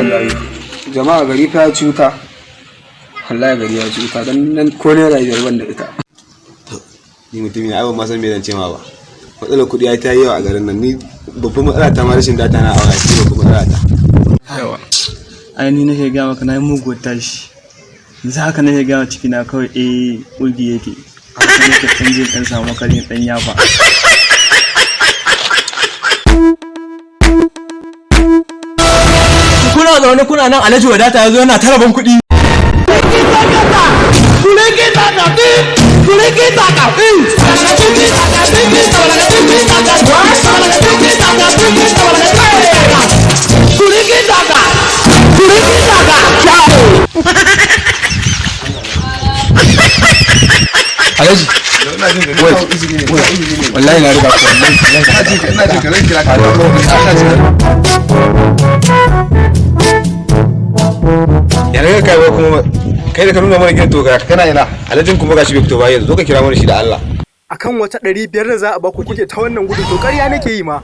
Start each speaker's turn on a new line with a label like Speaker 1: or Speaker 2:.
Speaker 1: wallahi jama'a gari fa ya cuta. Wallahi gari ya cuta dan nan ko ne rayuwar ban da ita.
Speaker 2: Ni mutum ne ai ba ma san me zan ce ma ba. Matsalar kuɗi ai ta yi yawa a garin nan. Ni babban matsala ta ma rashin data na a waya shi ne kuma matsala ta.
Speaker 3: Yawa. Ai ni nake ga maka na yi muguwar tashi. Yanzu haka nake ga ciki na kawai ulgi yake. A wasu nake ɗan je ɗan samu karin ɗan yafa. Kuna zaune kuna nan Alhaji Wadata ya zo yana taraban kuɗi. Alhaji, wallahi na riga ku ina jin karen kira ka yana kai kuma kai da ka nuna mana gidan to kana yana alhajin kuma gashi bai fito ba yanzu zo ka kira mana shi da Allah
Speaker 4: akan wata 500 da za a baku kuke ta wannan gudu to ƙarya nake yi ma